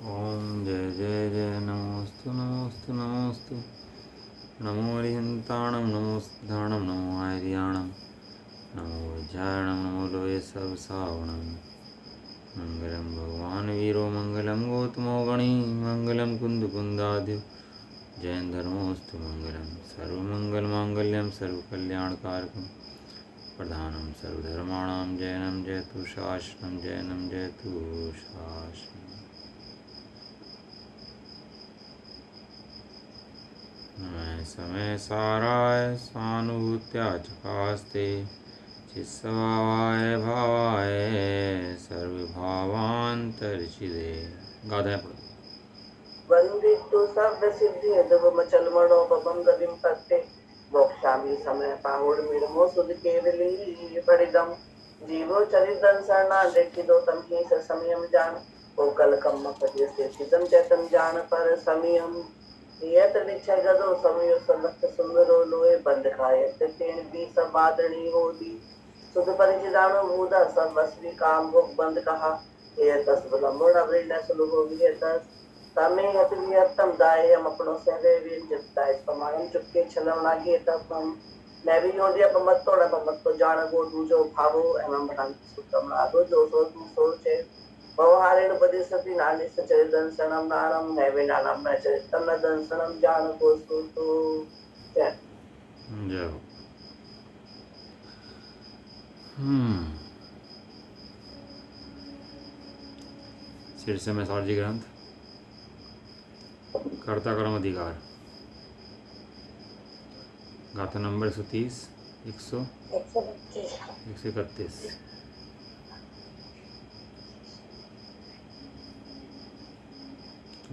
ओम जय जय जय नमोस्तु नमोस्तु नमोस्तु नमो हरिहंताणं नमो सिद्धाणं नमो आर्याणं नमो विद्यारणं नमो लोये सर्वसावणं मंगलं भगवान् वीरो मंगलं गौतमो गणी मंगलं कुन्दकुन्दाद्यो जयन्धर्मोऽस्तु मंगलं सर्वमङ्गलमाङ्गल्यं सर्वकल्याणकारकं प्रधानं सर्वधर्माणां जयनं जयतु शासनं जयनं जयतु शासनं। मैं समय साराय सानुभूत्या चकास्ते चित्सभावाय भावाय सर्वभावान्तर्चिदे। गाधा पढ़ो। वंदितु सव्य सिद्धि मचल मणो बबम गदिम पत्ते मोक्षामी समय पाहुड़ मिड़मो सुध केवली परिदम जीवो चरितन सरना देखि दो तम ही स समयम जान ओ कल कम पदिय से चिदम चैतन जान पर समयम यत निश्चय गदो समयो सलक्त सुंदरो लोए बंद खाए तेन भी सब बादणी होती सुध परिचिदानो भूदा सब वस्वी काम भोग बंद कहा ये तस बलमुड़ अवृण सुलभो विहेतस तमे हत विहतम दाय हम अपनों सहरे वीर जगता इस प्रमाणम चुपके छलम लागे तब हम मैं भी योदिया पमत तोड़ा पमत तो जान गो दूजो भावो एवं भटंग सुतम राधो जो सो तू सोचे बहुहारेण पदिसति नानि सचरि दंसनम नानम नैवे नानम न चरितम न दंसनम जान को सुतु जय जय हो। शीर्ष में सारजी ग्रंथ कर्ता कर्म अधिकार गाथा नंबर 130 131।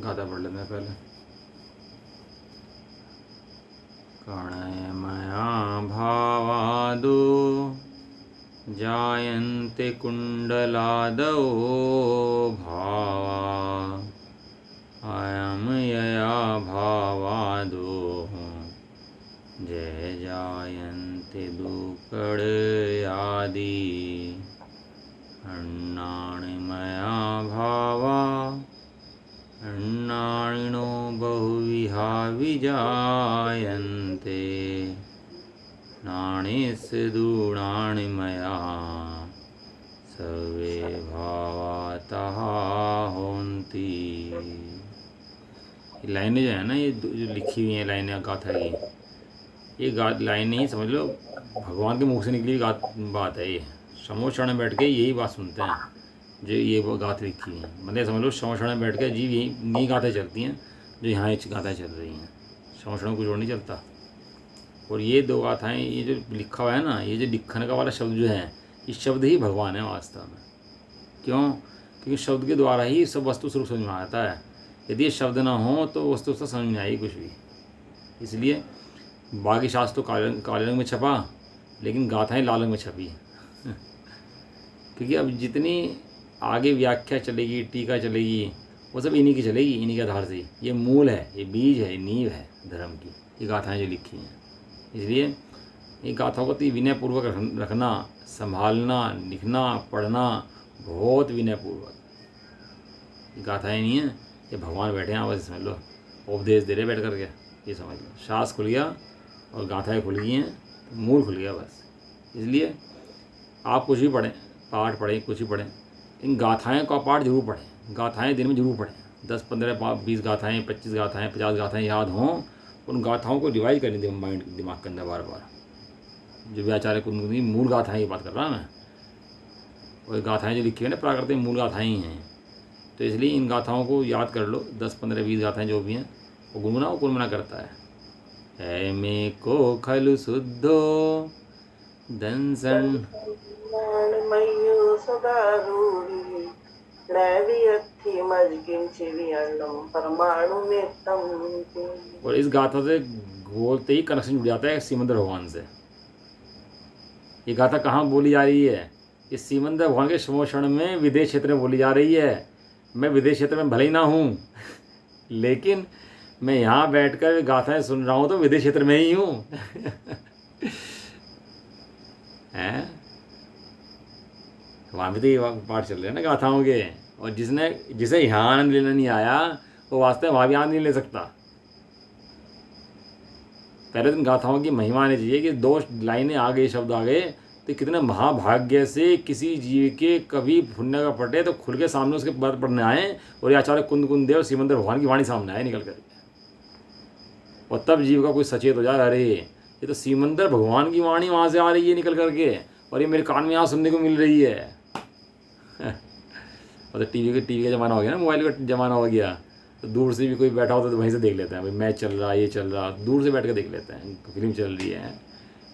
गाथा पढ़ लेते हैं पहले। कणयमया भावादो जायन्ते कुण्डलादौ भावा अयं यया भावादो जय जायन्ते दुकड़यादि अन्नानि मया भावा अन्नाणिनो बहुविहा विजायन्ते नाणीस्दूणानि मया सर्वे भावातः होन्ति। ये लाइनें जो है ना, ये जो लिखी हुई हैं लाइनें गाथा की, ये लाइनें ही समझ लो भगवान के मुख से निकली बात है। ये समोक्षण में बैठ के यही बात सुनते हैं जो ये वो गाथा लिखी हैं। मतलब समझ लो समोक्षण में बैठ के जीव यही गाथें चलती हैं जो यहाँ गाथाएँ चल रही हैं। समोक्षण को जोड़ नहीं चलता। और ये दो गाथाएँ, ये जो लिखा हुआ है ना, ये जो लिखने का वाला शब्द जो है, इस शब्द ही भगवान है वास्तव में। क्यों? क्योंकि शब्द के द्वारा ही सब वस्तु स्वरूप समझ में आता है। यदि ये शब्द ना हो तो वस्तु से समझ में आएगी कुछ भी। इसलिए बाकी शास्त्र तो काले रंग में छपा, लेकिन गाथाएँ लाल रंग में छपी क्योंकि अब जितनी आगे व्याख्या चलेगी, टीका चलेगी, वो सब इन्हीं की चलेगी, इन्हीं के आधार से। ये मूल है, ये बीज है, ये नींव है धर्म की, ये गाथाएँ जो लिखी हैं। इसलिए ये गाथाओं को तो विनयपूर्वक रखना, संभालना, लिखना, पढ़ना बहुत विनयपूर्वक। ये गाथाएँ नहीं हैं, ये भगवान बैठे हैं, बस समझ लो उपदेश दे रहे बैठ करके, ये समझ लो। शास्त्र खुल गया और गाथाएँ खुल गई हैं, तो मूल खुल गया बस। इसलिए आप कुछ भी पढ़ें, पाठ पढ़ें, कुछ भी पढ़ें, इन गाथाएँ का पाठ जरूर पढ़ें। गाथाएँ दिन में जरूर पढ़ें। 10, 15, 20 गाथाएँ, 25 गाथाएँ, 50 गाथाएँ याद हों, उन गाथाओं को रिवाइज करने दें माइंड दिमाग के अंदर बार बार। जो भी आचार्य कुंदनी मूल गाथाएँ की बात कर रहा मैं, और गाथाएँ जो लिखी है ना प्राकृतिक मूल गाथाएँ ही हैं। तो इसलिए इन गाथाओं को याद कर लो। 10, 15, 20 गाथाएँ जो भी हैं वो गुनगुनाओ। कौन मना करता है में को खलु शुद्धो दंसन मय्यो सदारूढ़ी नैवी अथी मजकिंचि विअन्नम परमाणु नेत्तम। और इस गाथा से बोलते ही कनेक्शन जुड़ जाता है सिमंदर भगवान से। ये गाथा कहाँ बोली जा रही है? इस सिमंदर भगवान के समोक्षण में विदेश क्षेत्र में बोली जा रही है। मैं विदेश क्षेत्र में भले ही ना हूँ, लेकिन मैं यहाँ बैठकर गाथाएं सुन रहा हूँ तो विदेश क्षेत्र में ही हूँ हैं? वहाँ भी तो ये पाठ चल रहे हैं ना गाथाओं के, और जिसे यहाँ आनंद लेना नहीं आया वो वास्तव में वहाँ भी आनंद नहीं ले सकता। पहले दिन गाथाओं की महिमा आनी चाहिए कि 2 लाइनें आ गई, शब्द आ गए तो कितने महाभाग्य से किसी जीव के कभी पुण्य का पटे तो खुल के सामने उसके बात पढ़ने आए और ये आचार्य कुंद कुंद देव सिमंदर भगवान की वाणी सामने आए निकल कर। और तब जीव का कोई सचेत हो जाए, अरे ये तो सिमंदर भगवान की वाणी वहाँ से आ रही है निकल करके और ये मेरे कान में यहाँ सुनने को मिल रही है। और तो टीवी का ज़माना हो गया ना, मोबाइल का ज़माना हो गया, तो दूर से भी कोई बैठा होता है तो वहीं से देख लेते हैं, भाई मैच चल रहा है, ये चल रहा, दूर से बैठ कर देख लेते हैं, फिल्म चल रही है।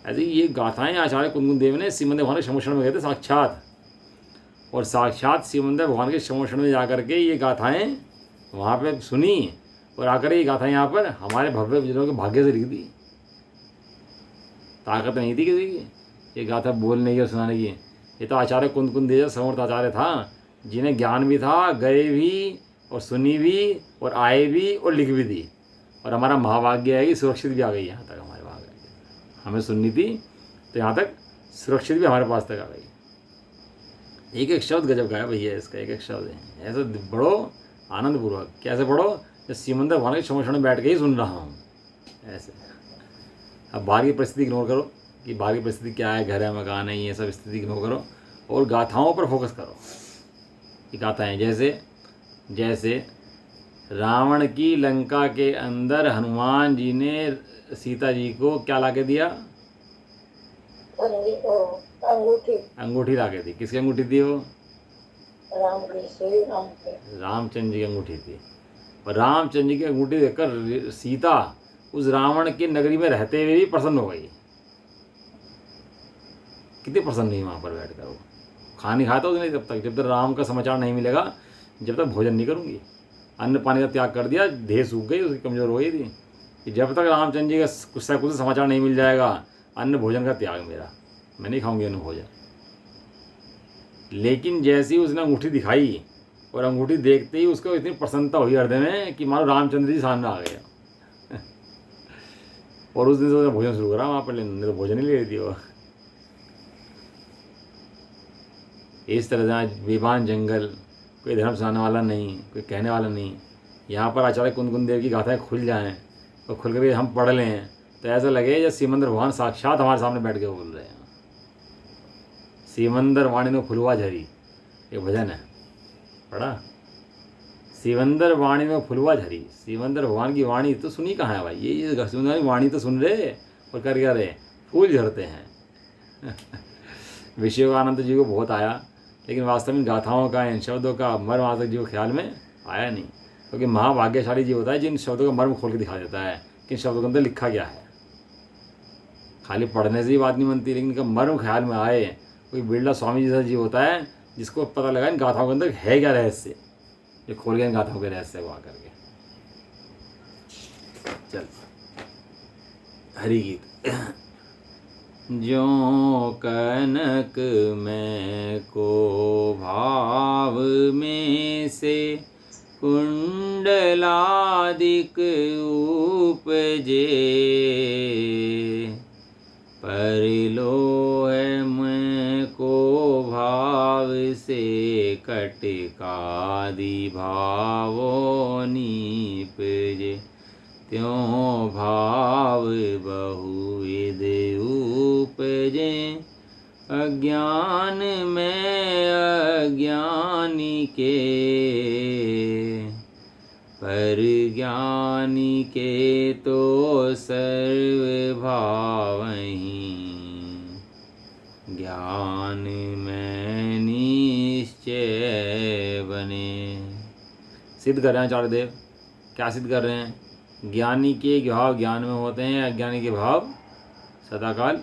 ऐसे ही ये गाथाएँ आचार्य कुंद देव ने सिमंदर भगवान के समोषण में गए थे साक्षात, और साक्षात सिमंदर भगवान के समोषण में जा करके ये गाथाएँ वहाँ पे सुनी और आकर ये गाथाएँ यहाँ पर हमारे भव्य जनों के भाग्य से लिख दी। ताकत नहीं थी किसी की ये गाथा बोलने की और सुनाने की। ये तो आचार्य कुंद कुंद देव समर्थ आचार्य था, जिन्हें ज्ञान भी था, गए भी और सुनी भी और आए भी और लिख भी दी। और हमारा महाभाग्य है कि सुरक्षित भी आ गई यहाँ तक। हमारे भाग्य हमें सुननी थी तो यहाँ तक सुरक्षित भी हमारे पास तक आ गई। एक एक शब्द गजब का है भैया, इसका एक एक शब्द है। ऐसे पढ़ो आनंदपूर्वक। कैसे पढ़ो? जब सिमंदर भगवान के समोषण में बैठ के ही सुन रहा हूँ ऐसे। अब बाहर की परिस्थिति इग्नोर करो कि बाहर की परिस्थिति क्या है, घर है, मकान है, ये सब स्थिति इग्नोर करो और गाथाओं पर फोकस करो। ये गाथाएँ जैसे रावण की लंका के अंदर हनुमान जी ने सीता जी को क्या ला के दिया? अंगूठी ला के दी। किसकी अंगूठी थी वो? रामचंद्र जी की अंगूठी थी। और रामचंद्र जी की अंगूठी देखकर सीता उस रावण की नगरी में रहते हुए भी प्रसन्न हो गई। कितनी प्रसन्न हुई वहाँ पर बैठकर। वो खा नहीं खाता उसने जब तक राम का समाचार नहीं मिलेगा, जब तक भोजन नहीं करूँगी। अन्न पानी का त्याग कर दिया, देह सूख गई, उसकी कमज़ोर हो गई थी कि जब तक रामचंद्र जी का कुछ समाचार नहीं मिल जाएगा, अन्न भोजन का त्याग मेरा, मैं नहीं खाऊंगी अन्न भोजन। लेकिन जैसे ही उसने अंगूठी दिखाई और अंगूठी देखते ही उसको इतनी प्रसन्नता हुई हृदय में कि मानो रामचंद्र जी सामने आ गया। और उस दिन से उसने भोजन शुरू करा वहाँ पर, लेने तो भोजन ही ले रही थी वो। इस तरह से आज बेबान जंगल, कोई धर्म सुनाने वाला नहीं, कोई कहने वाला नहीं। यहाँ पर आचार्य कुंद कुंद देव की गाथाएँ खुल जाएँ और खुल कर हम पढ़ लें तो ऐसा लगे जैसे सिमंदर भगवान साक्षात हमारे सामने बैठ के बोल रहे हैं। सिमंदर वाणी में फुलवा झरी, एक भजन है, पढ़ा? सिमंदर वाणी में फुलवा झरी। सिमंदर भगवान की वाणी तो सुनी कहाँ है भाई? ये सिमंदर की वाणी तो सुन रहे और कर क्या रहे, फूल झरते हैं। विषयों का आनंद जी को बहुत आया, लेकिन वास्तव में गाथाओं का, इन शब्दों का मर्म आज तक जी को ख्याल में आया नहीं। क्योंकि महाभाग्यशाली जी होता है जिन शब्दों का मर्म खोल के दिखा देता है कि इन शब्दों के अंदर लिखा क्या है। खाली पढ़ने से ही बात नहीं बनती, लेकिन इनका मर्म ख्याल में आए। कोई बिरला स्वामी जैसा जी होता है जिसको पता लगा इन गाथाओं के अंदर है क्या रहस्य, ये खोल गया इन गाथाओं के रहस्य को आकर के। चल हरि गीत। ज्यों कनक में को भाव में से कुंडलादिक उपजे, परिलोह में को भाव से कटिकादि भावों नीपजे, त्यों भाव बहुविध उपजे, अज्ञान में अज्ञानी के, पर ज्ञानी के तो सर्व भावहीं, ज्ञान में निश्चय बने। सिद्ध कर रहे हैं आचार्य देव। क्या सिद्ध कर रहे हैं? ज्ञानी के भाव ज्ञान में होते हैं, अज्ञानी के भाव सदाकाल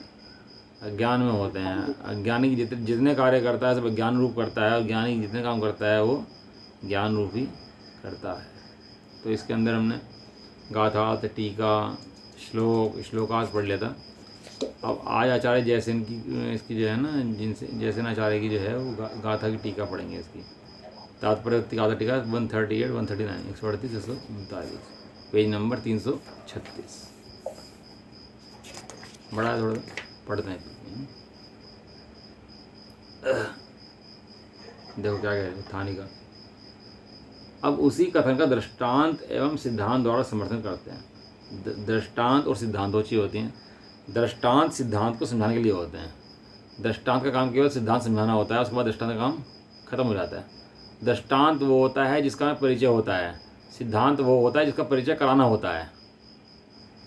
अज्ञान में होते हैं। अज्ञानी जितने कार्य करता है सब ज्ञान रूप करता है, और ज्ञानी जितने काम करता है वो ज्ञान रूप ही करता है। तो इसके अंदर हमने गाथा, टीका, श्लोकास पढ़ लिया था। अब आज आचार्य जैसेन की इसकी जो है ना, जिनसे जैसेन आचार्य की जो है वो गाथा की टीका पढ़ेंगे। इसकी तात्पर्य गाथा टीका 138, 139, 138, 139, पेज नंबर 336। बड़ा है थोड़ा, पढ़ते हैं। देखो क्या कह रहे थानी का। अब उसी कथन का दृष्टांत एवं सिद्धांत द्वारा समर्थन करते हैं। दृष्टांत और सिद्धांत दो चीज़ होती हैं। दृष्टांत सिद्धांत को समझाने के लिए होते हैं। दृष्टांत का काम केवल सिद्धांत समझाना होता है, उसके बाद दृष्टांत का काम खत्म हो जाता है। दृष्टांत वो होता है जिसका परिचय होता है, सिद्धांत वो होता है जिसका परिचय कराना होता है।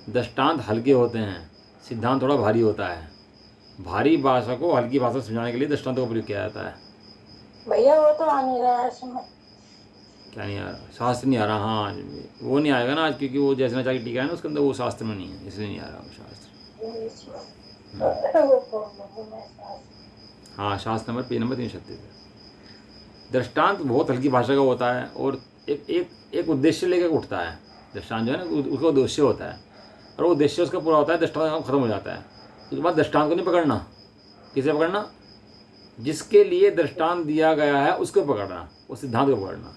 दृष्टांत हल्के होते हैं, सिद्धांत थोड़ा भारी होता है। भारी भाषा को हल्की भाषा समझाने के लिए दृष्टांत का प्रयोग किया जाता है। भैया वो तो आ नहीं रहा है समझ। क्या नहीं आ रहा? शास्त्र नहीं आ रहा। हाँ, वो नहीं आएगा ना आज, क्योंकि वो जैसे नचा की टीका है ना, उसके अंदर वो शास्त्र में नहीं है, इसलिए नहीं आ रहा वो शास्त्र। हाँ, शास्त्र नंबर पेज नंबर 336 है। दृष्टांत बहुत हल्की भाषा का होता है और एक उद्देश्य लेकर उठता है। दृष्टांत जो है ना, उसका उद्देश्य होता है, और वो उद्देश्य उसका पूरा होता है, दृष्टांत का काम खत्म हो जाता है। उसके बाद दृष्टांत को नहीं पकड़ना। किसे पकड़ना? जिसके लिए दृष्टांत दिया गया है उसको पकड़ना, वो सिद्धांत को पकड़ना।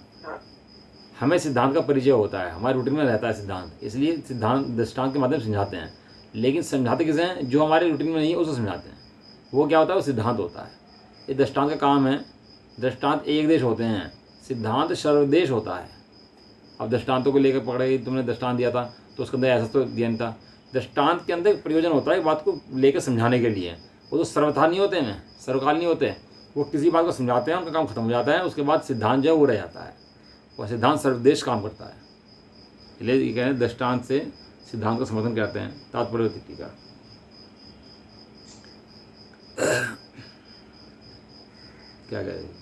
हमें सिद्धांत का परिचय होता है, हमारे रूटीन में रहता है सिद्धांत, इसलिए सिद्धांत दृष्टांत के माध्यम से समझाते हैं। लेकिन समझाते किसे हैं? जो हमारे रूटीन में नहीं है उसको समझाते हैं। वो क्या होता है? वो सिद्धांत होता है। ये दृष्टांत का काम है। दृष्टांत एक देश होते हैं, सिद्धांत सर्वदेश होता है। अब दृष्टांतों को लेकर पकड़े, तुमने दृष्टांत दिया था तो उसके अंदर ऐसा तो दिया नहीं था। दृष्टांत के अंदर प्रयोजन होता है बात को लेकर समझाने के लिए। वो तो सर्वथा नहीं होते हैं, सर्वकाल नहीं होते। वो किसी बात को समझाते हैं, उनका काम खत्म हो जाता है, उसके बाद सिद्धांत जो है वो रह जाता है। वह सिद्धांत सर्वदेश काम करता है। इसलिए ये कहें दृष्टांत से सिद्धांत का समर्थन करते हैं। तात्पर्य टीका क्या कह रहे?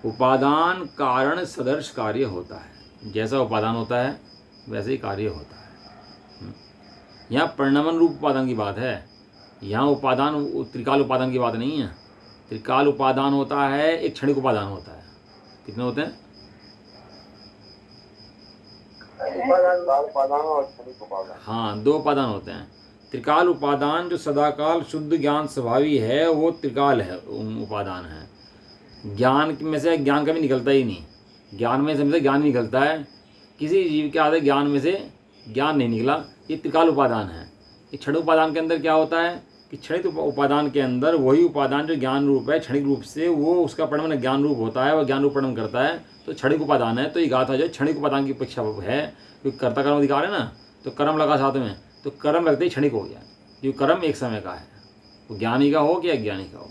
उपादान कारण सदर्श कार्य होता है। जैसा उपादान होता है वैसे ही कार्य होता है। यहाँ परिणमन रूप उपादान की बात है। यहाँ उपादान त्रिकाल उपादान की बात नहीं है। त्रिकाल उपादान होता है, एक क्षणिक उपादान होता है। कितने होते हैं? हाँ, दो उपादान होते हैं। त्रिकाल उपादान जो सदाकाल शुद्ध ज्ञान स्वभावी है वो त्रिकाल है, उपादान है। ज्ञान में से ज्ञान कभी निकलता ही नहीं। ज्ञान में से ज्ञान निकलता है। किसी जीव के आधे ज्ञान में से ज्ञान नहीं निकला, ये त्रिकाल उपादान है। ये क्षणिक उपादान के अंदर क्या होता है कि क्षणिक उपादान के अंदर वही उपादान जो ज्ञान रूप है, क्षणिक रूप से वो उसका परिणमन ज्ञान रूप होता है, वह ज्ञान रूप परिणमन करता है, तो क्षणिक उपादान है। तो ये गाथा जो क्षणिक उपादान की अपेक्षा है, क्योंकि कर्ता कर्म अधिकार है ना, तो कर्म लगा साथ में, तो कर्म लगते ही क्षणिक हो गया, क्योंकि कर्म एक समय का है। वो ज्ञानी का हो कि अज्ञानी का हो,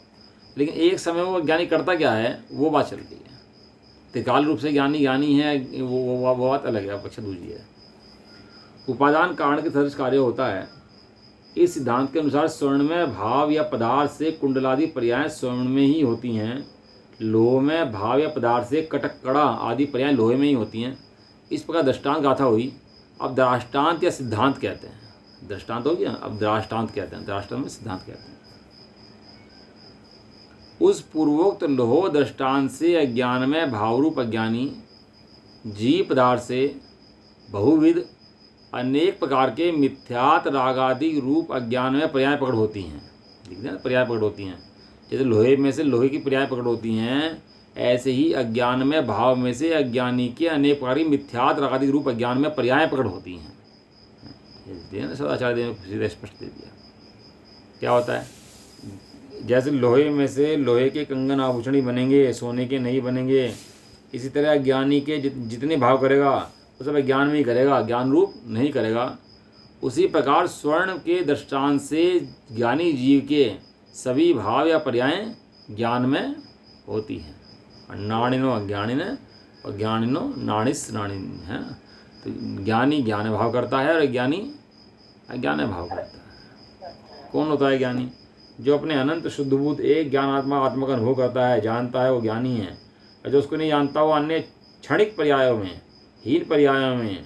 लेकिन एक समय वो ज्ञानी करता क्या है वो बात चल रही है। त्रिकाल रूप से ज्ञानी ज्ञानी है, वो बात अलग है, अपेक्षा दूसरी है। उपादान कारण के सदृश कार्य होता है। इस सिद्धांत के अनुसार स्वर्णमय भाव या पदार्थ से कुंडलादि पर्याय स्वर्ण में ही होती हैं। लोहमय भाव या पदार्थ से कटक कड़ा आदि पर्याय लोहे में ही होती हैं। इस प्रकार दृष्टांत गाथा हुई। अब दृष्टांत या सिद्धांत कहते हैं। दृष्टांत हो गया, अब दृष्टांत कहते हैं। दृष्टांत में सिद्धांत कहते हैं। उस पूर्वोक्त लोहो दृष्टांत से अज्ञान में भावरूप अज्ञानी जीव पदार्थ से बहुविध अनेक प्रकार के मिथ्यात रागादि रूप अज्ञान में पर्याय प्रकट होती हैं। लिख देना, पर्याय प्रकट होती हैं। जैसे लोहे में से लोहे की पर्याय प्रकट होती हैं, ऐसे ही अज्ञान में भाव में से अज्ञानी के अनेक प्रकार की मिथ्यात रागादि रूप अज्ञान में पर्याय प्रकट होती हैं। सदाचार्य ने सीधे स्पष्ट दे दिया। क्या होता है? जैसे लोहे में से लोहे के कंगन आभूषण ही बनेंगे, सोने के नहीं बनेंगे, इसी तरह अज्ञानी के जितने भाव करेगा वो सब ज्ञान में ही करेगा, ज्ञान रूप नहीं करेगा। उसी प्रकार स्वर्ण के दृष्टांत से ज्ञानी जीव के सभी भाव या पर्याय ज्ञान में होती हैं। और नाणिनो अज्ञानिन और ज्ञानिनो नाणिस नाणिन है। तो ज्ञानी ज्ञान भाव करता है और अज्ञानी अज्ञान भाव करता है। कौन होता है ज्ञानी? जो अपने अनंत शुद्धभूत एक ज्ञान आत्मा का अनुभव करता है, जानता है, वो ज्ञानी है। और जो उसको नहीं जानता वो अन्य क्षणिक पर्यायों में, हीन पर्यायों में,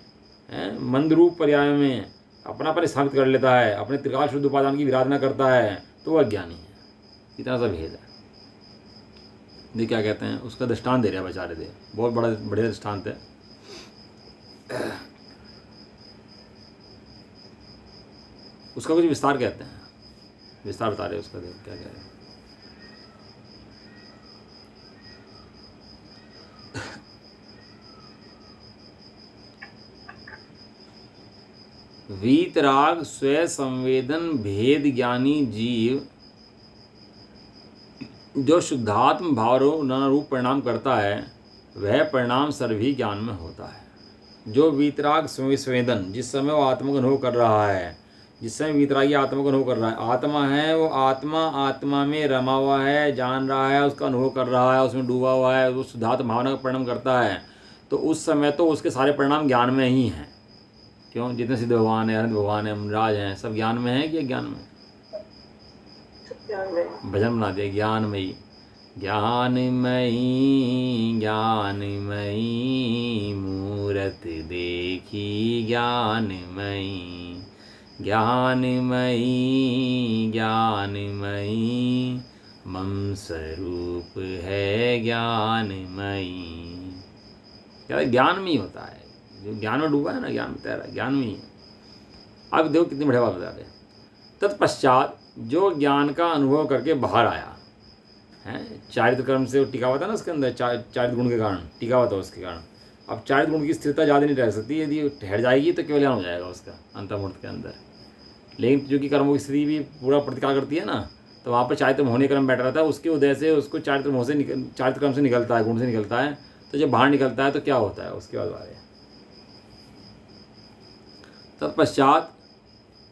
मंद रूप पर्यायों में अपना पर स्थापित कर लेता है, अपने त्रिकाल शुद्ध उपादान की विराधना करता है, तो वह अज्ञानी है। इतना सा भेद है। ये क्या कहते हैं? उसका दृष्टांत दे रहे हैं बेचारे दे, बहुत बड़ा बढ़िया दृष्टांत है। उसका कुछ विस्तार कहते हैं, विस्तार बता रहे उसका। क्या कह रहे हैं? वीतराग स्वय संवेदन भेद ज्ञानी जीव जो शुद्धात्म भाव रूप परिणाम करता है, वह परिणाम सर्वही ज्ञान में होता है। जो वीतराग संवेदन, जिस समय वो आत्मा का अनुभव कर रहा है, जिस समय वीतरागी आत्मा का अनुभव कर रहा है, आत्मा है वो आत्मा में रमा हुआ है, जान रहा है, उसका अनुभव कर रहा है, उसमें डूबा हुआ है, वो शुद्धात्म भावना का परिणाम करता है, तो उस समय तो उसके सारे परिणाम ज्ञान में ही हैं। क्यों? जितने सिद्ध भगवान है, अनंत भगवान है, राज हैं, सब ज्ञान में है कि ज्ञान में? ज्ञान में। भजन बना दिया ज्ञानमयी, ज्ञानमयी ज्ञानमयी मूरत देखी ज्ञानमयी, ज्ञानमयी ज्ञानमयी मम स्वरूप है ज्ञानमयी। क्या ज्ञान में ही होता है, जो ज्ञान में डूबा है ना, ज्ञान में तैरा, ज्ञान में ही है। अब देखो कितनी बढ़िया बात बता रहे। तत्पश्चात जो ज्ञान का अनुभव करके बाहर आया है, चारित्र कर्म से टिका हुआ था ना उसके अंदर, चारित्र गुण के कारण टिका हुआ था, उसके कारण अब चारित्र गुण की स्थिरता ज़्यादा नहीं रह सकती। यदि ठहर जाएगी तो केवल ज्ञान हो जाएगा उसका अंतर्मुहूर्त के अंदर। लेकिन जो कि कर्मों की स्थिति भी पूरा प्रतिकार करती है ना, तो वहाँ पर चारित्र होने क्रम बैठा रहता है, उसके उदय से उसको चारित्र मोह से चारित्र क्रम से निकलता है, गुण से निकलता है। तो जब बाहर निकलता है तो क्या होता है उसके बाद बारे। तत्पश्चात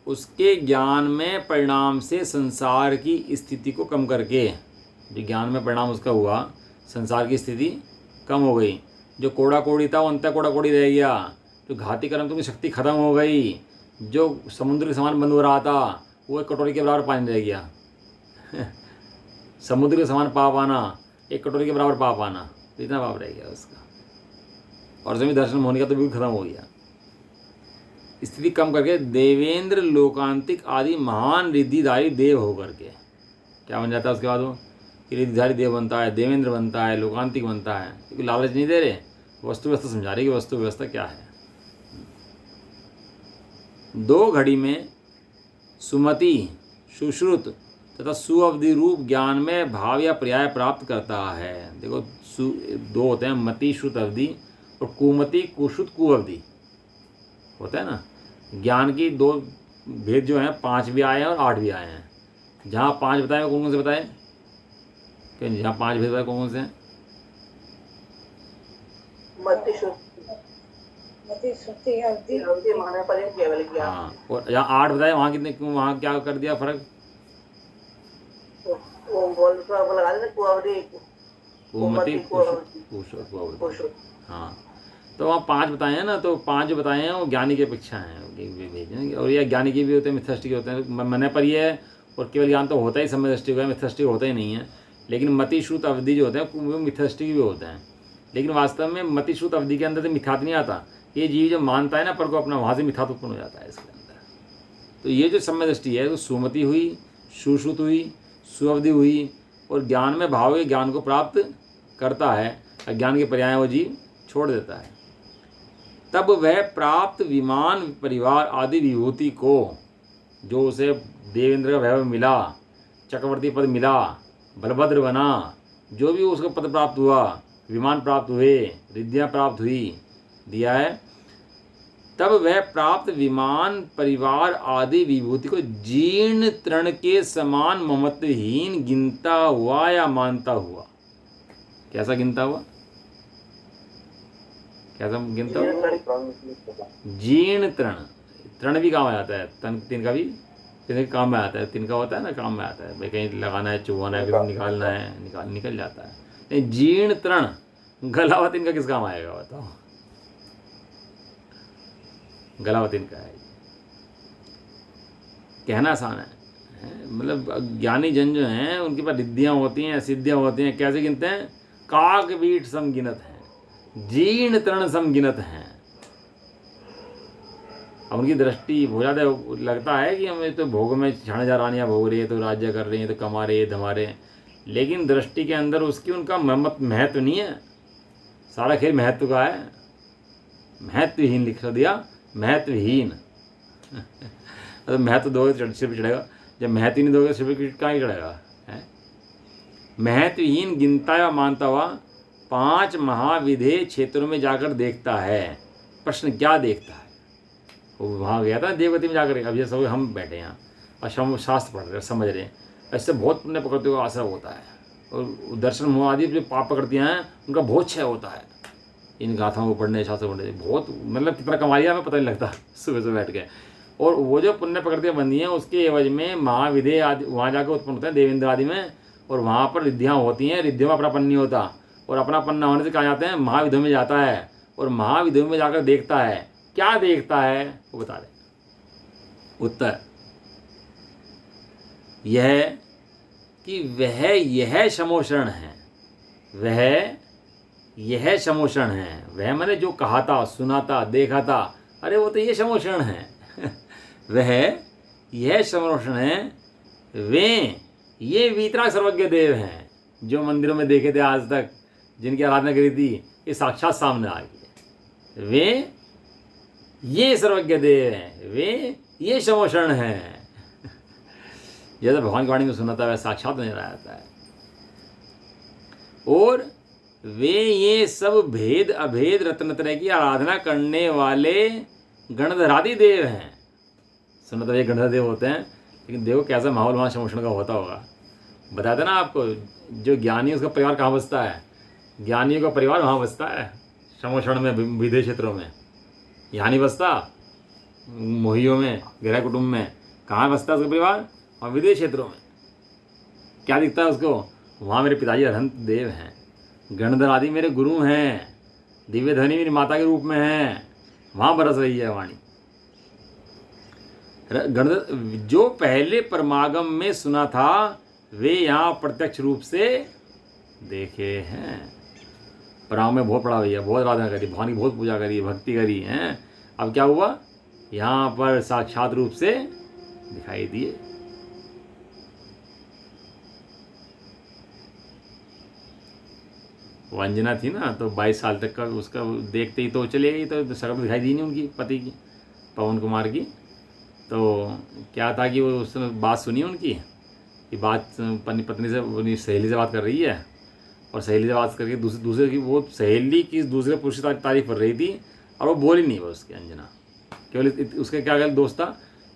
उसके ज्ञान में परिणाम से संसार की स्थिति को कम करके, जो ज्ञान में परिणाम उसका हुआ, संसार की स्थिति कम हो गई, जो कोड़ा कोड़ी था वो अंत कोड़ा कोड़ी रह गया, जो घाती कर्म की शक्ति खत्म हो गई, जो समुद्र के समान बंद हो रहा था वो एक कटोरी के बराबर पानी रह गया। समुद्र के समान पाप आना, एक कटोरी के बराबर पाप आना, तो इतना पाप रह गया उसका। और जमीन दर्शन होने का तो बिल्कुल खत्म हो गया। स्थिति कम करके देवेंद्र लोकांतिक आदि महान रिद्धिधारी देव होकर के क्या बन जाता है उसके बाद वो, कि रिद्धिधारी देव बनता है, देवेंद्र बनता है, लोकांतिक बनता है। क्योंकि लालच नहीं दे रहे, वस्तु व्यवस्था समझा रही कि वस्तु व्यवस्था क्या है। 2 घड़ी में सुमति, सुश्रुत तथा सुअवधि रूप ज्ञान में भाव या पर्याय प्राप्त करता है। देखो 2 होते हैं, मति श्रुत अवधि और कुमति कुश्रुत कुअवधि होता है ना। ज्ञान की 2 भेद जो हैं, 5 भी आए हैं और 8 भी आए हैं। जहाँ 5 बताए वो कौन कौन से बताए? कि जहाँ 5 भेद बताए कौन कौन से हैं? हाँ, और जहाँ 8 बताए वहाँ कितने, क्यों वहाँ क्या कर दिया फर्क? हाँ, तो वहाँ 5 बताए हैं ना, तो 5 जो बताए हैं वो ज्ञानी की अपेक्षा हैं। और ये ज्ञानी के भी होते हैं, मिथ्याष्टि के होते हैं। मन पर ये है, और केवल ज्ञान तो होता ही समय दृष्टि का, मिथ्याष्टि होता ही नहीं है। लेकिन मति श्रुत अवधि जो होते हैं वो मिथ्याष्टि भी होते हैं। लेकिन वास्तव में मति श्रुत अवधि के अंदर तो मिथ्यात्व नहीं आता। ये जीव जब मानता है ना पर को अपना, वहाँ से मिथ्यात्व उत्पन्न हो जाता है इसके अंदर। तो ये जो समय दृष्टि है, तो सुमति हुई, सुश्रुत हुई, सुअवधि हुई, और ज्ञान में भाव के ज्ञान को प्राप्त करता है, अज्ञान के पर्याय वो जीव छोड़ देता है। तब वह प्राप्त विमान परिवार आदि विभूति को, जो उसे देवेंद्र का वैभव मिला, चक्रवर्ती पद मिला, बलभद्र बना, जो भी उसको पद प्राप्त हुआ, विमान प्राप्त हुए, रिद्धियाँ प्राप्त हुई, दिया है, तब वह प्राप्त विमान परिवार आदि विभूति को जीर्ण तृण के समान ममत्वहीन गिनता हुआ या मानता हुआ। कैसा गिनता हुआ? कैसा गिनता हुआ? जीर्ण तृण, तृण भी काम आ जाता है, तिन का भी काम में आता है, तिनका होता है ना, काम में आता है। भाई कहीं लगाना है, चुभाना है, कहीं निकालना है, निकल जाता है। नहीं, जीर्ण तृण, गला हुआ तिनका किस काम आएगा बताओ? गला हुआ तिनका है, कहना आसान है। मतलब ज्ञानी जन जो हैं उनके पास रिद्धियाँ होती हैं, सिद्धियाँ होती हैं। कैसे गिनते हैं? काक बीट सम गिनत हैं, जीर्ण तृण सम गिनत हैं। अब उनकी दृष्टि हो जाता है, लगता है कि हमें तो भोग में छाने जा रानियाँ भोग रही है, तो राज्य कर रही है, तो कमा रही है, धमा रहे हैं। लेकिन दृष्टि के अंदर उसकी उनका महत्व नहीं है। सारा खेल महत्व का है। महत्वहीन लिख दिया, महत्वहीन। तो महत्व दोगे तो सिर पर चढ़ेगा, जब महत्व नहीं दोगे सिर पर कहाँ ही चढ़ेगा? है महत्वहीन गिनता या मानता हुआ 5 महाविधेय क्षेत्रों में जाकर देखता है। प्रश्न क्या देखता है? वो वहाँ गया था देवगति में जाकर। अब जैसे हम बैठे यहाँ और शास्त्र पढ़ रहे, समझ रहे हैं, ऐसे बहुत पुण्य प्रकृति का आश्रय होता है। और दर्शन मोह आदि जो पाप प्रकृति हैं उनका बहुत क्षय होता है इन गाथाओं को पढ़ने, शास्त्र पढ़ने से। बहुत मतलब कितना कमा लिया हमें पता नहीं लगता सुबह सुबह बैठ के। और वो जो पुण्य प्रकृतियाँ बनी हैं उसके एवज में महाविधेय आदि वहाँ जाकर उत्पन्न होते हैं देवेंद्र आदि में, और वहाँ पर रिद्धियाँ होती हैं। रिद्धियों में अपनापन नहीं होता, और अपनापन न होने से कहा जाते हैं महाविधों में जाता है, और महाविधों में जाकर देखता है। क्या देखता है वो बता रहे। उत्तर यह कि वह यह शमोशरण है, वह यह शमोशरण है। वह मैंने जो कहा था, सुना था, देखा था, अरे वो तो ये शमोशरण है वह यह शमोशरण है। वे ये वीतराग सर्वज्ञ देव हैं जो मंदिरों में देखे थे आज तक, जिनकी आराधना करी थी, ये साक्षात सामने आ गई। वे ये सर्वज्ञ देव हैं, वे ये शमोशरण हैं। जैसे भगवान की वाणी में सुना था वह साक्षात नजर आता है। और वे ये सब भेद अभेद रत्नत्रय की आराधना करने वाले गणधरादि देव हैं। सुना तो ये गणधर देव होते हैं, लेकिन देखो कैसा माहौल वहाँ शमोषण का होता होगा। बताया था ना आपको, जो ज्ञानी उसका परिवार कहाँ बसता है, ज्ञानियों का परिवार वहाँ बसता है शमोषण में, विदेश क्षेत्रों में। यहाँ नहीं बसता, मोहियों में, गृह कुटुंब में। कहाँ बसता है उसका परिवार? और विदेश क्षेत्रों में। क्या दिखता है उसको? वहाँ मेरे पिताजी अरहंत देव हैं, गणधर आदि मेरे गुरु हैं, दिव्य ध्वनि मेरी माता के रूप में हैं। वहाँ बरस रही है वाणी। गणधर जो पहले परमागम में सुना था वे यहाँ प्रत्यक्ष रूप से देखे हैं। पराग में बहुत पढ़ा भैया, बहुत आराधना करी, भगवान की बहुत पूजा करी, भक्ति करी हैं। अब क्या हुआ? यहाँ पर साक्षात रूप से दिखाई दिए। वंजना थी ना, तो 22 साल तक का उसका देखते ही तो चले गई, तो शक्ल दिखाई दी नहीं उनकी पति की, पवन कुमार की। तो क्या था कि वो उसने बात सुनी उनकी कि बात पत्नी से, अपनी सहेली से बात कर रही है, और सहेली से बात करके दूसरे की, वो सहेली की दूसरे पुरुष की तारीफ कर रही थी, और वो बोली नहीं बस उसकी अंजना। केवल उसका क्या गलत दोस्त था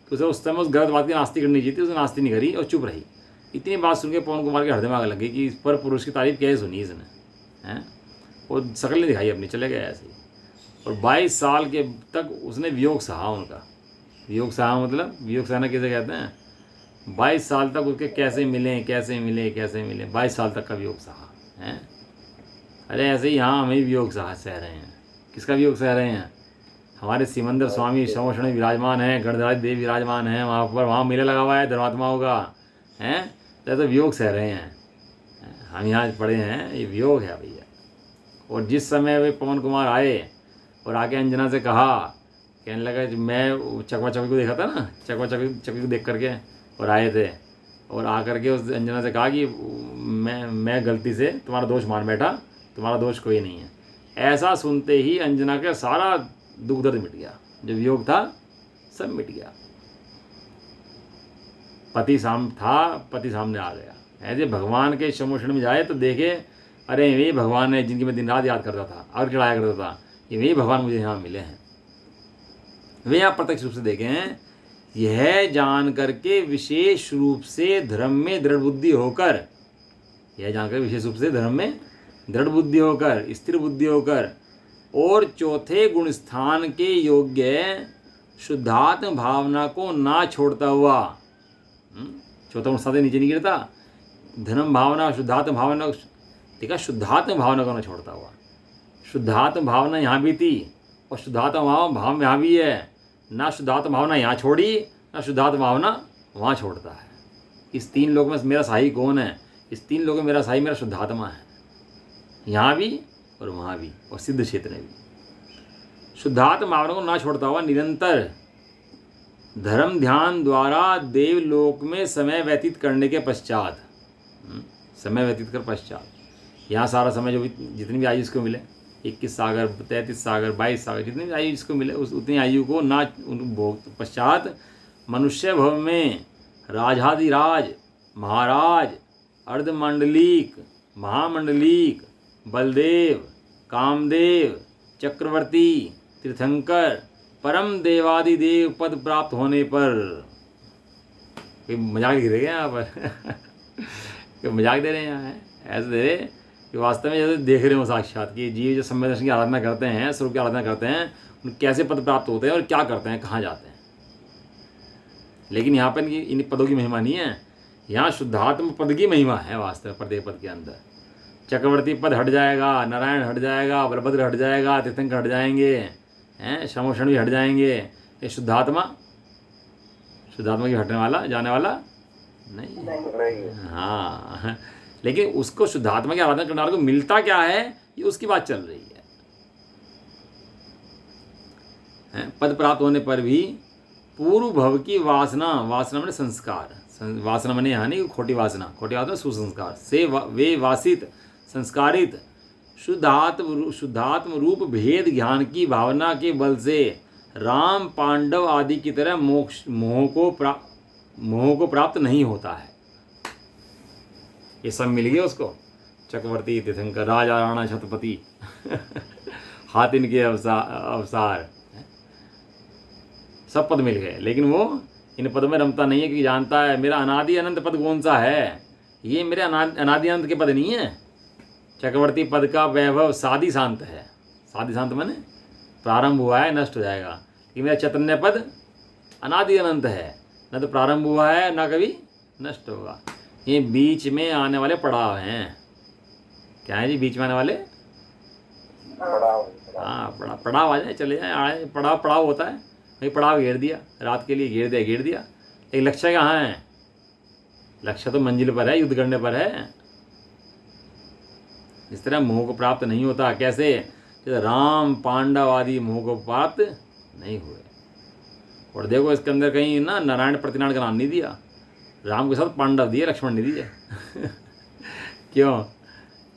कि उसे उस समय उस गलत बात की नास्ती करनी चाहिए थी, उसने नास्ती नहीं करी और चुप रही। इतनी बात सुन के पवन कुमार के हृदय में आग लग गई कि इस पर पुरुष की तारीफ कैसे सुनी इसने, हैं? वो शक्ल नहीं दिखाई अपनी, चले गए ऐसे ही। और 22 साल के तक उसने वियोग सहा उनका। वियोग सहा मतलब, वियोग सहना किसे कहते हैं? 22 साल तक उसके कैसे मिले, कैसे मिले, कैसे मिले, 22 साल तक का वियोग सहा हैं। अरे ऐसे ही यहाँ हमें वियोग सह रहे हैं। किसका वियोग सह रहे हैं? हमारे सिमंदर स्वामी शमोषण विराजमान हैं, गणधराज देव विराजमान हैं वहाँ पर, वहाँ मेला लगा हुआ है धर्मात्माओं का, हैं? तो वियोग सह रहे हैं। हम यहाँ पढ़े हैं, ये वियोग है भैया। और जिस समय वे पवन कुमार आए और आके अंजना से कहा, कहने लगा कि मैं चकवा चकवी को देखा था ना, चकवा चकवी को देख करके और आए थे, और आकर के उस अंजना से कहा कि मैं गलती से तुम्हारा दोष मान बैठा, तुम्हारा दोष कोई नहीं है। ऐसा सुनते ही अंजना का सारा दुख दर्द मिट गया, जो वियोग था सब मिट गया। पति सामने आ गया। ऐसे भगवान के शमोषण में जाए तो देखे, अरे वे भगवान है जिनकी मैं दिन रात याद करता था, अर्घ चढ़ाया करता था, कि वे भगवान मुझे यहाँ मिले हैं। वे यहाँ प्रत्यक्ष रूप से देखे हैं। यह जान करके विशेष रूप से धर्म में दृढ़ बुद्धि होकर, यह जानकर विशेष रूप से धर्म में दृढ़ बुद्धि होकर, स्थिर बुद्धि होकर, और चौथे गुण स्थान के योग्य शुद्धात्म भावना को ना छोड़ता हुआ, चौथा गुण स्थान नीचे नहीं गिरता, धर्म भावना, शुद्धात्म भावना, ठीक है, शुद्धात्म भावना को ना छोड़ता हुआ। शुद्धात्म भावना यहाँ भी थी और शुद्धात्म भाव यहाँ भी है। ना शुद्धात्म भावना यहाँ छोड़ी, ना शुद्धात्म भावना वहाँ छोड़ता है। इस तीन लोक में मेरा साही कौन है? इस तीन लोगों में मेरा साही मेरा शुद्धात्मा है, यहाँ भी और वहाँ भी, और सिद्ध क्षेत्र में भी। शुद्धात्म भावना को ना छोड़ता हुआ निरंतर धर्म ध्यान द्वारा देवलोक में समय व्यतीत करने के पश्चात, समय व्यतीत कर पश्चात, यहाँ सारा समय जो भी जितनी भी आयु इसको मिले, 21 सागर, 33 सागर, 22 सागर, जितनी भी आयु इसको मिले, उस उतनी आयु को ना भोग पश्चात मनुष्य भव में राजाधिराज, महाराज, अर्धमंडलीक, महामंडलीक, बलदेव, कामदेव, चक्रवर्ती, तीर्थंकर, परम देवादिदेव पद प्राप्त होने पर, मजाक गिर गए यहाँ पर मजाक दे रहे हैं यहाँ है, ऐसे दे रहे कि वास्तव में जैसे देख रहे हो साक्षात कि जीव जो सम्य दर्शन की आराधना करते हैं, स्वरूप की आराधना करते हैं, उन कैसे पद प्राप्त होते हैं और क्या करते हैं, कहाँ जाते हैं। लेकिन यहाँ पर इन पदों की महिमा नहीं है, यहाँ शुद्धात्म पद की महिमा है वास्तव में। प्रत्येक पद के अंदर चक्रवर्ती पद हट जाएगा, नारायण हट जाएगा, बलभद्र हट जाएगा, तीर्थंकर हट जाएंगे, हैं शमोषण भी हट जाएंगे। ये शुद्धात्मा की हटने वाला, जाने वाला नहीं है। हाँ, लेकिन उसको शुद्धात्मा की आराधना करने वाले को मिलता क्या है, ये उसकी बात चल रही है। पद प्राप्त होने पर भी पूर्व भव की वासना मैंने संस्कार, वासना मैंने यहाँ नहीं खोटी वासना सुसंस्कार से वे वासित संस्कारित शुद्धात्म रूप भेद ज्ञान की भावना के बल से राम पांडव आदि की तरह मोह को प्राप्त नहीं होता है। ये सब मिल गया उसको, चक्रवर्ती, तीर्थंकर, राजा, राणा, छत्रपति हाथ इनके अवसार सब पद मिल गए। लेकिन वो इन पदों में रमता नहीं है, क्योंकि जानता है मेरा अनादि अनंत पद कौन सा है। ये मेरे अनादि अनंत के पद नहीं है। चक्रवर्ती पद का वैभव साधी शांत है। साधी शांत माने प्रारंभ हुआ है, नष्ट हो जाएगा। ये मेरा चैतन्य पद अनादि अनंत है, न तो प्रारंभ हुआ है ना कभी नष्ट होगा। ये बीच में आने वाले पड़ाव हैं। क्या है जी बीच में आने वाले? हाँ, पड़ाव आ जाए, चले जाए, पड़ाव होता है। भाई पड़ाव घेर दिया, रात के लिए घेर दिया। एक लक्ष्य कहाँ है? लक्ष्य तो मंजिल पर है, युद्ध करने पर है। इस तरह मोह को प्राप्त नहीं होता। कैसे? जैसे राम पांडव आदि मोह को प्राप्त नहीं हुए। और देखो इसके अंदर कहीं ना नारायण प्रतिनारायण का नाम नहीं दिया, राम के साथ पांडव दिए, लक्ष्मण नहीं दिए। क्यों?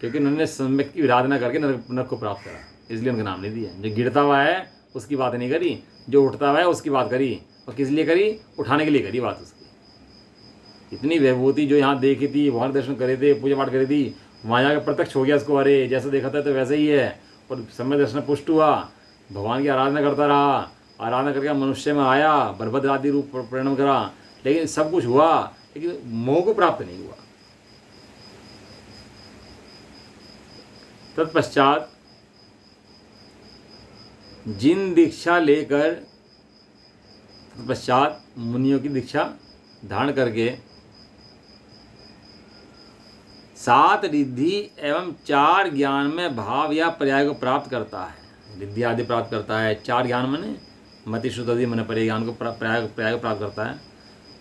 क्योंकि उन्होंने सम्यक की आराधना करके नरक को प्राप्त करा, इसलिए उनका नाम नहीं दिया। जो गिरता हुआ है उसकी बात नहीं करी, जो उठता हुआ है उसकी बात करी। और किस लिए करी? उठाने के लिए करी बात उसकी। इतनी विभूति जो यहाँ देखी थी, वहाँ दर्शन करे थे, पूजा पाठ करी थी, वहाँ जाकर प्रत्यक्ष हो गया उसको, अरे जैसा देखा था तो वैसे ही है। और समय दर्शन पुष्ट हुआ, भगवान की आराधना करता रहा, आराधना करके मनुष्य में आया, बलभद्र आदि रूप परिणाम करा। लेकिन सब कुछ हुआ, लेकिन मोह को प्राप्त नहीं हुआ। तत्पश्चात जिन दीक्षा लेकर, तत्पश्चात मुनियों की दीक्षा धारण करके 7 रिद्धि एवं 4 ज्ञान में भाव या पर्याय को प्राप्त करता है। रिद्धि आदि प्राप्त करता है, 4 ज्ञान मने मति शुद्ध आदि मन पर्याय ज्ञान को पर्याय को प्राप्त करता है।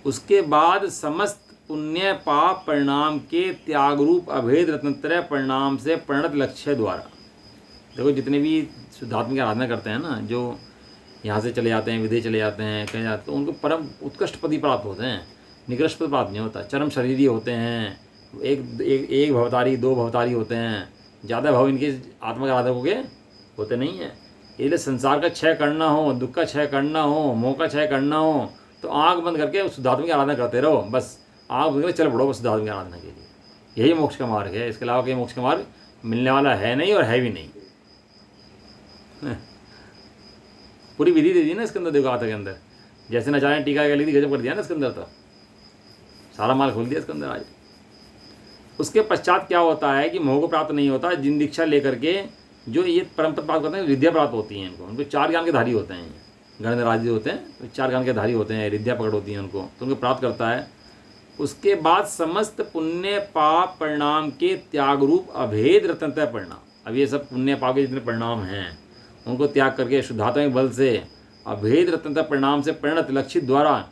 उसके बाद समस्त पुण्य पाप परिणाम के त्याग रूप अभेद रत्नत्रय परिणाम से परिणत लक्ष्य द्वारा। देखो जितने भी शुद्धात्मा की आराधना करते हैं ना, जो यहाँ से चले जाते हैं, विदेश चले जाते हैं, कहीं जाते हैं, उनको परम उत्कृष्ट पद ही प्राप्त होते हैं, निकृष्ट पद प्राप्त नहीं होता। चरम शरीरी होते हैं, एक भवतारी 2 भवतारी होते हैं, ज़्यादा भाव इनके आत्मा के आराधकों के होते नहीं हैं। इसलिए संसार का क्षय करना हो, दुख का क्षय करना हो, मोह का क्षय करना हो, तो आँख बंद करके शुद्धात्मा की आराधना करते रहो। बस आँख बंद करके चल पड़ो बस शुद्धात्मा की आराधना के लिए। यही मोक्ष का मार्ग है। इसके अलावा कहीं मोक्ष का मार्ग मिलने वाला है नहीं और है भी नहीं। पूरी विधि दे दी ना इसके अंदर। देखो आता के अंदर जैसे नचारे टीका के लिए गजब कर दिया ना इसके अंदर, तो सारा माल खोल दिया इसके अंदर आज। उसके पश्चात क्या होता है कि मोह को प्राप्त नहीं होता। जिन दीक्षा लेकर के जो ये परम पद प्राप्त करते हैं, विद्या प्राप्त होती है इनको। 4 ज्ञान के धारी होते हैं, गणराज्य होते हैं, तो 4 ज्ञान के धारी होते हैं, विद्या पकड़ होती है उनको, तो उनको प्राप्त करता है। उसके बाद समस्त पुण्य पाप परिणाम के त्याग रूप अभेद रत्नत्रय परिणाम। अब ये सब पुण्य पाप के जितने परिणाम हैं उनको त्याग करके शुद्धात्मा के बल से अभेद रत्नत्रय परिणाम से परिणत लक्षित द्वारा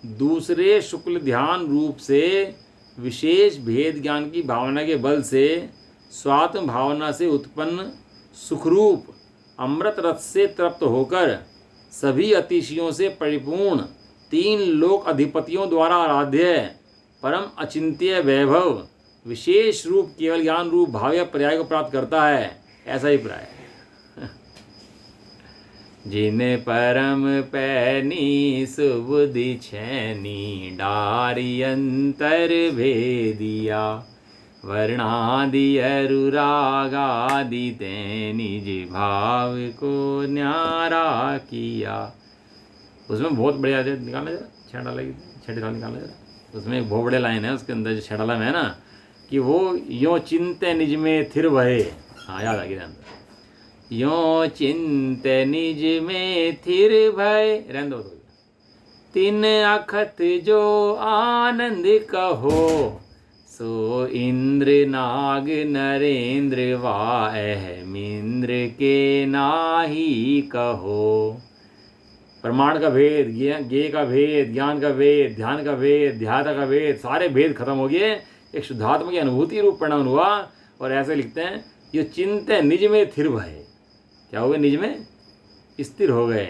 दूसरे शुक्ल ध्यान रूप से विशेष भेद ज्ञान की भावना के बल से स्वात्म भावना से उत्पन्न सुखरूप अमृत रथ से तृप्त होकर सभी अतिशयों से परिपूर्ण 3 लोक अधिपतियों द्वारा आराध्य परम अचिंत्य वैभव विशेष रूप केवल ज्ञान रूप भाव या पर्याय को प्राप्त करता है। ऐसा ही पर्याय है। जिन परम पैनी सुबुद्धि छैनी डारी अंतर भेदिया वर्णादि अनुरागादि ते निज भाव को न्यारा किया। उसमें बहुत बढ़िया निकालना जरा, 6 डाला निकालना जरा। उसमें एक बहुत बड़े लाइन है उसके अंदर, जो 6 डाला में है ना, कि वो यों चिंते निज में थिर भये। हाँ याद आ गया, यों चिंते निज में थिर भय, रहने दो। तिन अखत जो आनंद कहो, सो इंद्र नाग नरेंद्र वाहमिंद्र के नाही कहो। प्रमाण का भेद, ज्ञेय का भेद, ज्ञान का भेद, ध्यान का भेद, ध्याता का भेद, सारे भेद खत्म हो गए, एक शुद्धात्मा की अनुभूति रूप परिणाम हुआ। और ऐसे लिखते हैं, ये चिंते निज में थिर भय, क्या हो गए, निज में स्थिर हो गए।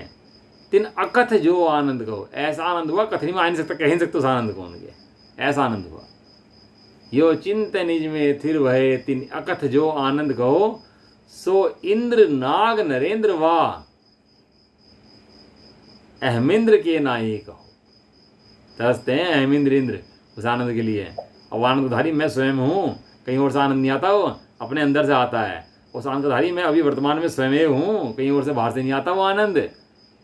तिन अकथ जो आनंद कहो, ऐसा आनंद हुआ, कथनी में आ नहीं सकता, कह नहीं सकते उस आनंद को उनके, ऐसा आनंद हुआ। यो चिंते निज में थिर भय, तिन अकथ जो आनंद कहो, सो इंद्र नाग नरेंद्र वाह अहमिंद्र के नाई कहो। तरसते हैं अहमिंद्र इंद्र उस आनंद के लिए। और आनंदधारी मैं स्वयं हूँ, कहीं और से आनंद नहीं आता, वो अपने अंदर से आता है। उस आनंदधारी मैं अभी वर्तमान में स्वयं हूँ, कहीं और से बाहर से नहीं आता वो आनंद।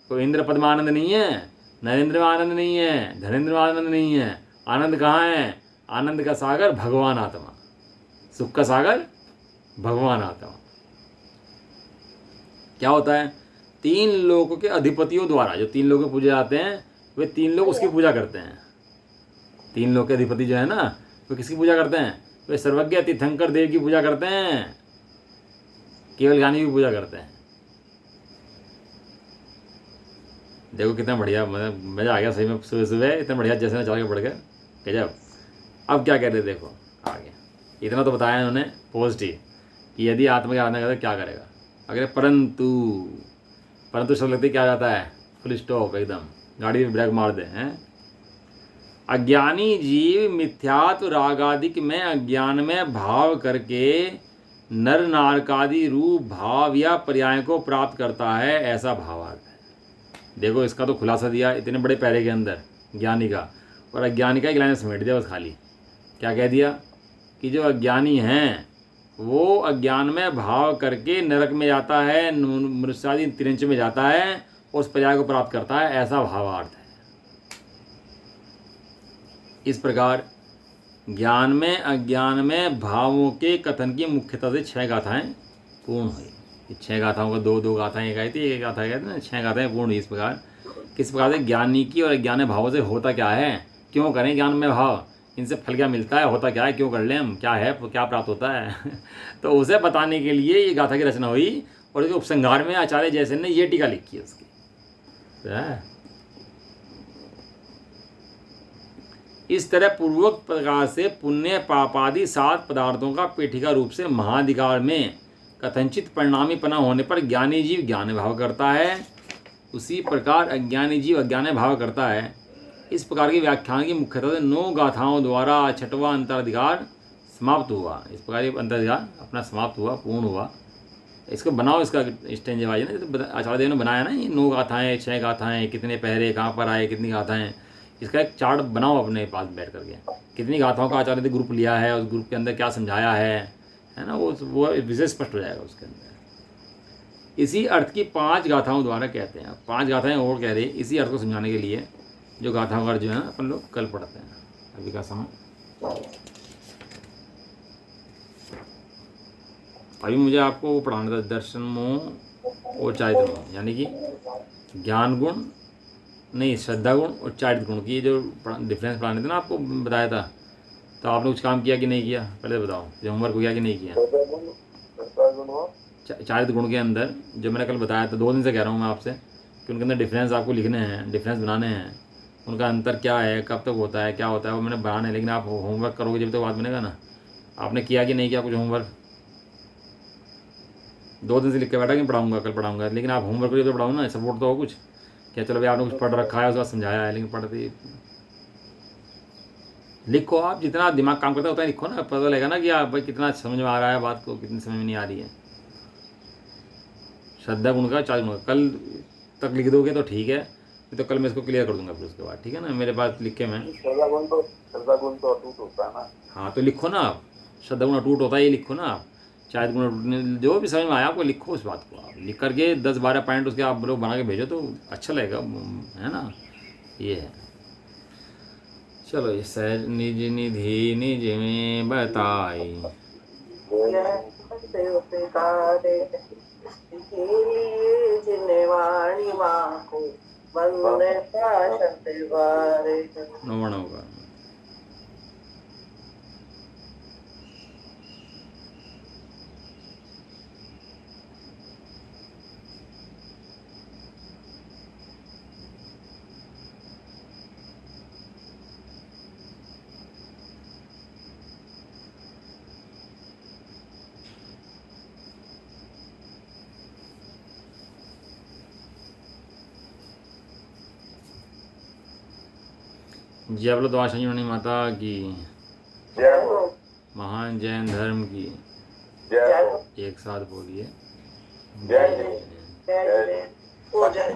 कोई इंद्र पद में आनंद नहीं है, नरेंद्र में आनंद नहीं है, धनेन्द्र में आनंद नहीं है। आनंद कहाँ है? आनंद का सागर भगवान आत्मा, सुख का सागर भगवान आत्मा। क्या होता है? तीन लोगों के अधिपतियों द्वारा, जो तीन लोग पूजे जाते हैं, वे तीन लोग उसकी पूजा करते हैं। तीन लोग के अधिपति जो है ना, वे किसकी पूजा करते हैं? वे सर्वज्ञ तीर्थंकर देव की पूजा करते हैं, केवल ज्ञानी की पूजा करते हैं। देखो कितना बढ़िया, मज़ा आ गया सही में, सुबह सुबह इतना बढ़िया जैसे ना चल के पढ़ कर गजब। अब क्या कहते देखो आगे, इतना तो बताया इन्होंने पॉजिटिव कि यदि आत्मा की आराधना करे क्या करेगा। अगर परंतु शब्द लगते क्या जाता है? फुल स्टॉप, एकदम गाड़ी में ब्रेक मार दे हैं। अज्ञानी जीव मिथ्यात्व रागादिक में अज्ञान में भाव करके नर नारकादि रूप भाव या पर्याय को प्राप्त करता है, ऐसा भावार्थ है। देखो इसका तो खुलासा दिया इतने बड़े पैरे के अंदर ज्ञानी का, और अज्ञानी का एक लाइन समेट दिया बस खाली। क्या कह दिया? कि जो अज्ञानी हैं वो अज्ञान में भाव करके नरक में जाता है, मनुष्यादि तिरंच में जाता है, और उस पर्याय को प्राप्त करता है, ऐसा भावार्थ है। इस प्रकार ज्ञान में अज्ञान में भावों के कथन की मुख्यतः से 6 गाथाएं पूर्ण हुई। 6 गाथाओं का दो गाथाएं एक आई थी, एक गाथा कहते हैं, 6 गाथाएं पूर्ण हुई। इस प्रकार किस प्रकार से ज्ञानी की और अज्ञान भावों से होता क्या है, क्यों करें ज्ञान में भाव, इनसे फल क्या मिलता है, होता क्या है, क्यों कर लें हम, क्या है, क्या प्राप्त होता है तो उसे बताने के लिए ये गाथा की रचना हुई। और इसके उपसंहार में आचार्य जैसे ने ये टीका लिखी है उसकी। इस तरह पूर्वोक्त प्रकार से पुण्य पापादि 7 पदार्थों का पेटिका रूप से महाधिकार में कथनचित परिणामीपना होने पर ज्ञानी जीव ज्ञान भाव करता है, उसी प्रकार अज्ञानी जीव अज्ञान भाव करता है। इस प्रकार की व्याख्यान की मुख्यतः से 9 गाथाओं द्वारा 6वां अंतराधिकार समाप्त हुआ। इस प्रकार ये अंतराधिकार अपना समाप्त हुआ, पूर्ण हुआ। इसको बनाओ, इसका स्टेंज वाइज ना आचार्य देव ने बनाया ना, ये 9 गाथाएँ 6 गाथाएँ, कितने पहरे कहाँ पर आए, कितनी गाथाएँ, इसका एक चार्ट बनाओ अपने पास बैठ करके, कितनी गाथाओं का आचार्य ने ग्रुप लिया है, उस ग्रुप के अंदर क्या समझाया है ना, वो विषय स्पष्ट हो जाएगा उसके अंदर। इसी अर्थ की 5 गाथाओं द्वारा कहते हैं, 5 गाथाएं और कह रही है इसी अर्थ को समझाने के लिए, जो गाथाओं का जो है अपन लोग कल पढ़ते हैं। अभी का समय, अभी मुझे आपको वो पढ़ाना था, दर्शन मोह और चारित्र मोह, यानी कि ज्ञान गुण नहीं, श्रद्धा गुण और चारित्र गुण की जो डिफरेंस पढ़ाने थे ना, आपको बताया था। तो आपने कुछ काम किया कि नहीं किया, पहले बताओ, जो होमवर्क हो गया कि नहीं किया। चारित्र गुण के अंदर जो मैंने कल बताया था, 2 दिन से कह रहा हूँ मैं आपसे कि उनके अंदर डिफरेंस आपको लिखने हैं, डिफरेंस बनाने हैं, उनका अंतर क्या है, कब तक होता है, क्या होता है, वो मैंने बनाना है। लेकिन आप होमवर्क करोगे जब तक बात बनेगा ना। आपने किया कि नहीं किया कुछ होमवर्क? 2 दिन से लिख के बैठा कि पढ़ाऊँगा, कल पढ़ाऊँगा, लेकिन आप होमवर्क करिए तो पढ़ाऊँ ना, सपोर्ट तो हो कुछ। क्या चलो भाई आपने कुछ पढ़ रखा है, उसके बाद समझाया है, लेकिन पढ़ते लिखो। आप जितना दिमाग काम करता है उतना लिखो ना, पता लगेगा ना कि आप भाई कितना समझ में आ रहा है बात को, कितनी समझ में नहीं आ रही है। श्रद्धा गुण का, चारित्र गुण का कल तक लिख दोगे तो ठीक है, तो कल मैं इसको क्लियर कर दूंगा फिर उसके बाद, ठीक है ना। मेरे पास लिख के मैं, श्रद्धा गुण तो अटूट होता है ना। हाँ तो लिखो ना आप, श्रद्धा गुण अटूट होता है, ये लिखो ना आप। चारित्र गुण जो भी समझ में आया आपको लिखो, उस बात को आप लिख करके 10-12 पॉइंट उसके आप लोग बना के भेजो तो अच्छा लगेगा, है ना। ये है, चलो ये सहज निज निधि निज में बताई। यह करते उपकारे के लिए जिन्हें वाणी माँ को वंदे प्राशत द्वारे। नौवण होगा। जय बोलो द्वार संजीवनी माता की, जय हो महान जैन धर्म की। जय हो एक साथ बोलिए। जय जय जय जय ओ जय।